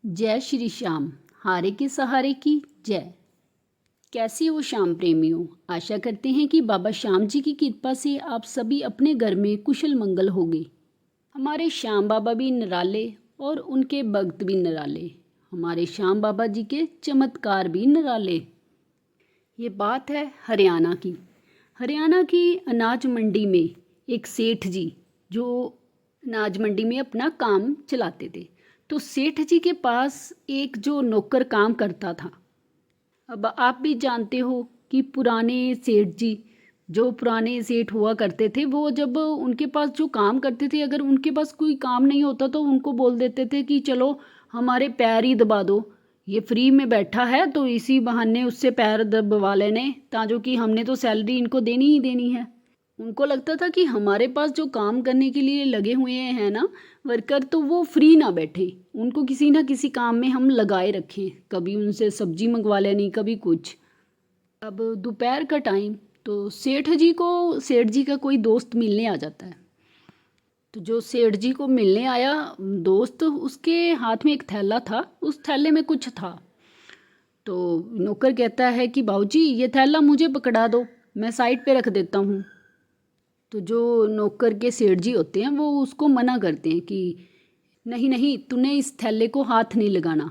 जय श्री श्याम। हारे के सहारे की जय। कैसी हो श्याम प्रेमियों, आशा करते हैं कि बाबा श्याम जी की कृपा से आप सभी अपने घर में कुशल मंगल होंगे। हमारे श्याम बाबा भी निराले और उनके भक्त भी निराले, हमारे श्याम बाबा जी के चमत्कार भी निराले। ये बात है हरियाणा की। हरियाणा की अनाज मंडी में एक सेठ जी जो अनाज मंडी में अपना काम चलाते थे, तो सेठ जी के पास एक जो नौकर काम करता था। अब आप भी जानते हो कि पुराने सेठ जी, जो पुराने सेठ हुआ करते थे, वो जब उनके पास जो काम करते थे, अगर उनके पास कोई काम नहीं होता तो उनको बोल देते थे कि चलो हमारे पैर ही दबा दो, ये फ्री में बैठा है तो इसी बहाने उससे पैर दबवा लेने, ताजो कि हमने तो सैलरी इनको देनी ही देनी है। उनको लगता था कि हमारे पास जो काम करने के लिए लगे हुए हैं ना वर्कर, तो वो फ्री ना बैठे, उनको किसी ना किसी काम में हम लगाए रखें। कभी उनसे सब्जी मंगवा लेनी, कभी कुछ। अब दोपहर का टाइम, तो सेठ जी का कोई दोस्त मिलने आ जाता है। तो जो सेठ जी को मिलने आया दोस्त, उसके हाथ में एक थैला था, उस थैले में कुछ था। तो नौकर कहता है कि बाबूजी ये थैला मुझे पकड़ा दो, मैं साइड पे रख देता हूँ। तो जो नौकर के सेठ जी होते हैं वो उसको मना करते हैं कि नहीं नहीं, तूने इस थैले को हाथ नहीं लगाना।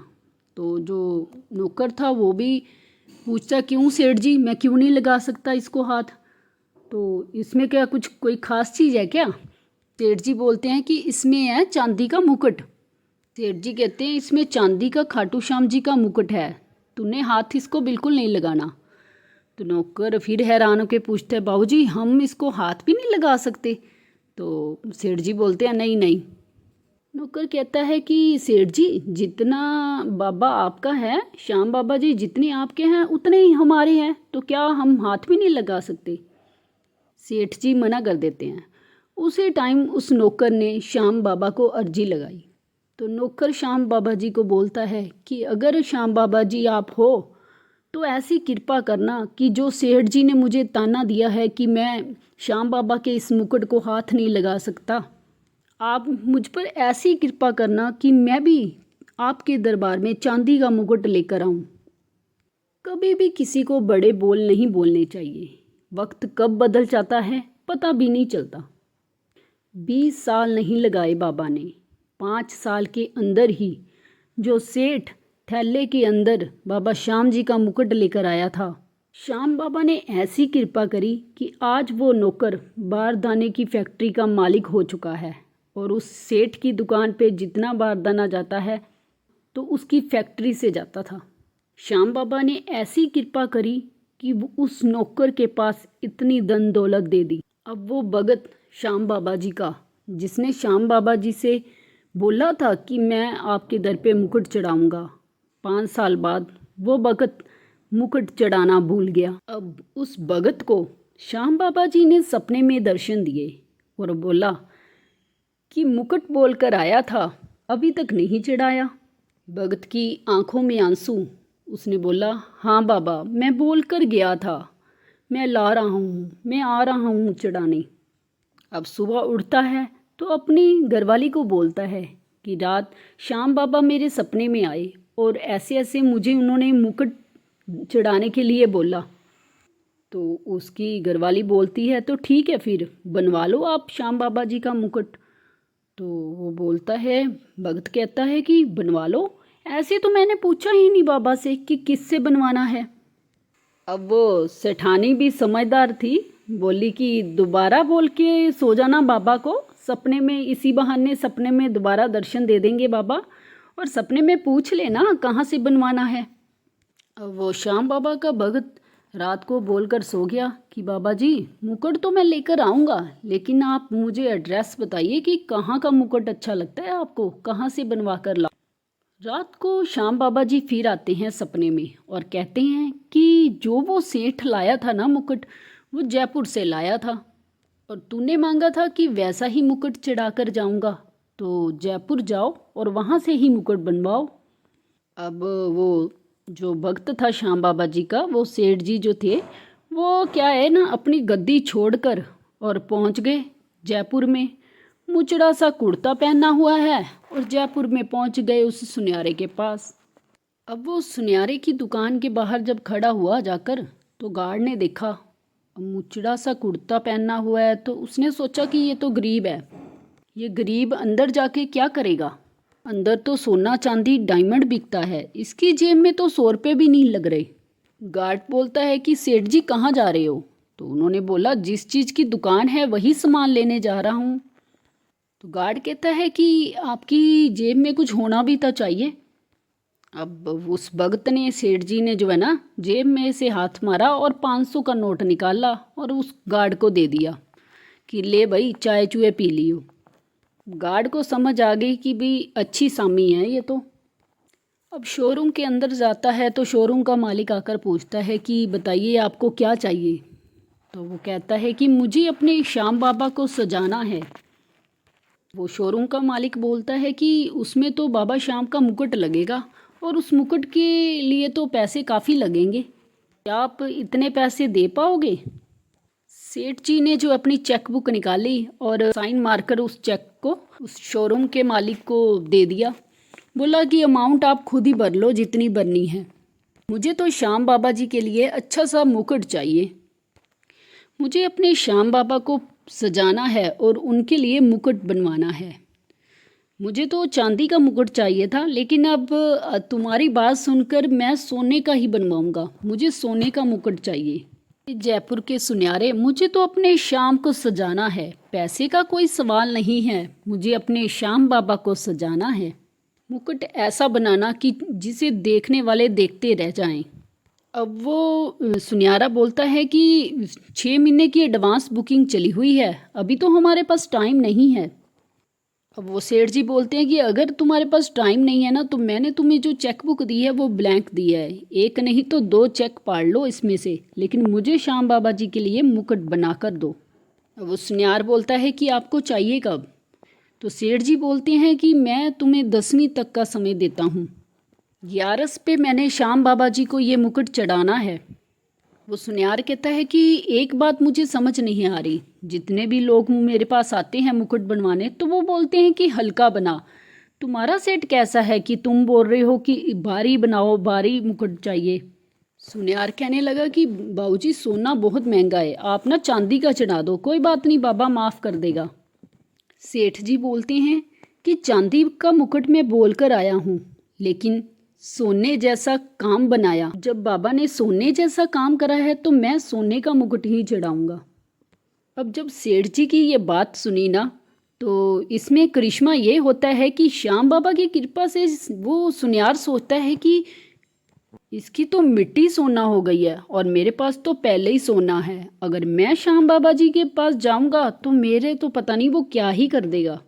तो जो नौकर था वो भी पूछता क्यों सेठ जी, मैं क्यों नहीं लगा सकता इसको हाथ, तो इसमें क्या कुछ कोई ख़ास चीज़ है क्या? सेठ जी बोलते हैं कि इसमें है चांदी का मुकुट। सेठ जी कहते हैं इसमें चांदी का खाटू श्याम जी का मुकुट है, तूने हाथ इसको बिल्कुल नहीं लगाना। तो नौकर फिर हैरान होकर पूछते हैं बाबूजी हम इसको हाथ भी नहीं लगा सकते? तो सेठ जी बोलते हैं नहीं नहीं। नौकर कहता है कि सेठ जी जितना बाबा आपका है, श्याम बाबा जी जितने आपके हैं उतने ही हमारे हैं, तो क्या हम हाथ भी नहीं लगा सकते? सेठ जी मना कर देते हैं। उसी टाइम उस नौकर ने श्याम बाबा को अर्जी लगाई। तो नौकर श्याम बाबा जी को बोलता है कि अगर श्याम बाबा जी आप हो तो ऐसी कृपा करना कि जो सेठ जी ने मुझे ताना दिया है कि मैं श्याम बाबा के इस मुकुट को हाथ नहीं लगा सकता, आप मुझ पर ऐसी कृपा करना कि मैं भी आपके दरबार में चांदी का मुकुट लेकर आऊं। कभी भी किसी को बड़े बोल नहीं बोलने चाहिए, वक्त कब बदल जाता है पता भी नहीं चलता। 20 साल नहीं लगाए बाबा ने, 5 साल के अंदर ही जो सेठ थैले के अंदर बाबा श्याम जी का मुकुट लेकर आया था, श्याम बाबा ने ऐसी कृपा करी कि आज वो नौकर बारदाने की फैक्ट्री का मालिक हो चुका है, और उस सेठ की दुकान पे जितना बारदाना जाता है तो उसकी फैक्ट्री से जाता था। श्याम बाबा ने ऐसी कृपा करी कि वो उस नौकर के पास इतनी धन दौलत दे दी। अब वो भगत श्याम बाबा जी का, जिसने श्याम बाबा जी से बोला था कि मैं आपके दर पे मुकुट चढ़ाऊंगा, 5 साल बाद वो भगत मुकुट चढ़ाना भूल गया। अब उस भगत को श्याम बाबा जी ने सपने में दर्शन दिए और बोला कि मुकुट बोलकर आया था, अभी तक नहीं चढ़ाया। भगत की आंखों में आंसू, उसने बोला हाँ बाबा मैं बोल कर गया था, मैं ला रहा हूँ, मैं आ रहा हूँ चढ़ाने। अब सुबह उठता है तो अपनी घरवाली को बोलता है कि रात श्याम बाबा मेरे सपने में आए और ऐसे ऐसे मुझे उन्होंने मुकुट चढ़ाने के लिए बोला। तो उसकी घरवाली बोलती है तो ठीक है फिर बनवा लो आप श्याम बाबा जी का मुकुट। तो वो बोलता है, भगत कहता है कि बनवा लो, ऐसे तो मैंने पूछा ही नहीं बाबा से कि किससे बनवाना है। अब वो सेठानी भी समझदार थी, बोली कि दोबारा बोल के सो जाना बाबा को, सपने में इसी बहाने सपने में दोबारा दर्शन दे देंगे बाबा, और सपने में पूछ लेना कहाँ से बनवाना है। अब वो श्याम बाबा का भगत रात को बोलकर सो गया कि बाबा जी मुकुट तो मैं लेकर आऊँगा, लेकिन आप मुझे एड्रेस बताइए कि कहाँ का मुकुट अच्छा लगता है आपको, कहाँ से बनवा कर लाऊं। रात को श्याम बाबा जी फिर आते हैं सपने में और कहते हैं कि जो वो सेठ लाया था ना मुकुट, वो जयपुर से लाया था, और तूने मांगा था कि वैसा ही मुकुट चढ़ा कर जाऊँगा, तो जयपुर जाओ और वहाँ से ही मुकुट बनवाओ। अब वो जो भक्त था श्याम बाबा जी का, वो सेठ जी जो थे, वो क्या है ना अपनी गद्दी छोड़कर और पहुंच गए जयपुर में। मुचड़ा सा कुर्ता पहना हुआ है और जयपुर में पहुंच गए उस सुनियारे के पास। अब वो सुनियारे की दुकान के बाहर जब खड़ा हुआ जाकर तो गार्ड ने देखा मुचड़ा सा कुर्ता पहना हुआ है, तो उसने सोचा कि ये तो गरीब है, ये गरीब अंदर जाके क्या करेगा। अंदर तो सोना चांदी डायमंड बिकता है, इसकी जेब में तो 100 रुपये भी नहीं लग रहे। गार्ड बोलता है कि सेठ जी कहाँ जा रहे हो? तो उन्होंने बोला जिस चीज़ की दुकान है वही सामान लेने जा रहा हूँ। तो गार्ड कहता है कि आपकी जेब में कुछ होना भी तो चाहिए। अब उस भगत ने, सेठ जी ने जो है ना, जेब में से हाथ मारा और 500 का नोट निकाला और उस गार्ड को दे दिया कि ले भाई चाय चूहे पी लियो। गार्ड को समझ आ गई कि भाई अच्छी सामी है ये तो। अब शोरूम के अंदर जाता है तो शोरूम का मालिक आकर पूछता है कि बताइए आपको क्या चाहिए। तो वो कहता है कि मुझे अपने श्याम बाबा को सजाना है। वो शोरूम का मालिक बोलता है कि उसमें तो बाबा श्याम का मुकुट लगेगा और उस मुकुट के लिए तो पैसे काफ़ी लगेंगे, क्या आप इतने पैसे दे पाओगे? सेठ जी ने जो अपनी चेक बुक निकाली और साइन मारकर उस चेक को उस शोरूम के मालिक को दे दिया। बोला कि अमाउंट आप खुद ही भर लो जितनी भरनी है, मुझे तो श्याम बाबा जी के लिए अच्छा सा मुकुट चाहिए, मुझे अपने श्याम बाबा को सजाना है और उनके लिए मुकुट बनवाना है। मुझे तो चांदी का मुकुट चाहिए था, लेकिन अब तुम्हारी बात सुनकर मैं सोने का ही बनवाऊंगा, मुझे सोने का मुकुट चाहिए। जयपुर के सुनियारे, मुझे तो अपने श्याम को सजाना है, पैसे का कोई सवाल नहीं है, मुझे अपने श्याम बाबा को सजाना है। मुकुट ऐसा बनाना कि जिसे देखने वाले देखते रह जाएं। अब वो सुनियारा बोलता है कि 6 महीने की एडवांस बुकिंग चली हुई है, अभी तो हमारे पास टाइम नहीं है। अब वो सेठ जी बोलते हैं कि अगर तुम्हारे पास टाइम नहीं है ना, तो मैंने तुम्हें जो चेक बुक दी है वो ब्लैंक दी है, एक नहीं तो 2 चेक पाड़ लो इसमें से, लेकिन मुझे श्याम बाबा जी के लिए मुकुट बना कर दो। अब वो सुनियार बोलता है कि आपको चाहिए कब? तो सेठ जी बोलते हैं कि मैं तुम्हें 10वीं तक का समय देता हूँ, 11 पे मैंने श्याम बाबा जी को ये मुकुट चढ़ाना है। वो सुनियार कहता है कि एक बात मुझे समझ नहीं आ रही, जितने भी लोग मेरे पास आते हैं मुकुट बनवाने तो वो बोलते हैं कि हल्का बना, तुम्हारा सेट कैसा है कि तुम बोल रहे हो कि भारी बनाओ, भारी मुकुट चाहिए। सुनियार कहने लगा कि बाबूजी सोना बहुत महंगा है, आप ना चांदी का चढ़ा दो, कोई बात नहीं बाबा माफ़ कर देगा। सेठ जी बोलते हैं कि चांदी का मुकुट मैं बोल कर आया हूँ, लेकिन सोने जैसा काम बनाया, जब बाबा ने सोने जैसा काम करा है तो मैं सोने का मुकुट ही चढ़ाऊंगा। अब जब सेठ जी की ये बात सुनी ना, तो इसमें करिश्मा ये होता है कि श्याम बाबा की कृपा से वो सुनियार सोचता है कि इसकी तो मिट्टी सोना हो गई है और मेरे पास तो पहले ही सोना है, अगर मैं श्याम बाबा जी के पास जाऊंगा तो मेरे तो पता नहीं वो क्या ही कर देगा।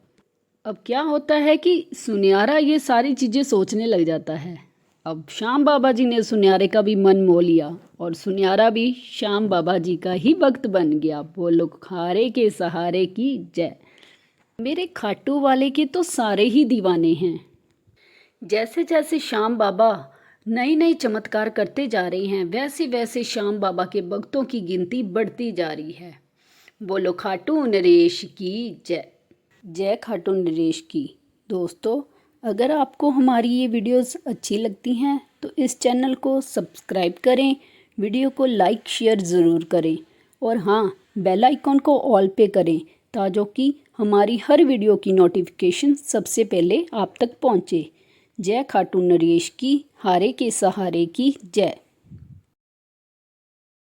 अब क्या होता है कि सुनियारा ये सारी चीज़ें सोचने लग जाता है। अब श्याम बाबा जी ने सुनियारे का भी मन मोह लिया और सुनियारा भी श्याम बाबा जी का ही भक्त बन गया। बोलो खारे के सहारे की जय। मेरे खाटू वाले के तो सारे ही दीवाने हैं। जैसे जैसे श्याम बाबा नई नई चमत्कार करते जा रहे हैं, वैसे वैसे श्याम बाबा के भक्तों की गिनती बढ़ती जा रही है। बोलो खाटू नरेश की जय। जय खाटू नरेश की। दोस्तों, अगर आपको हमारी ये वीडियोस अच्छी लगती हैं तो इस चैनल को सब्सक्राइब करें, वीडियो को लाइक शेयर ज़रूर करें और हाँ, बेल आइकॉन को ऑल पे करें ताकि हमारी हर वीडियो की नोटिफिकेशन सबसे पहले आप तक पहुँचे। जय खाटू नरेश की, हारे के सहारे की जय।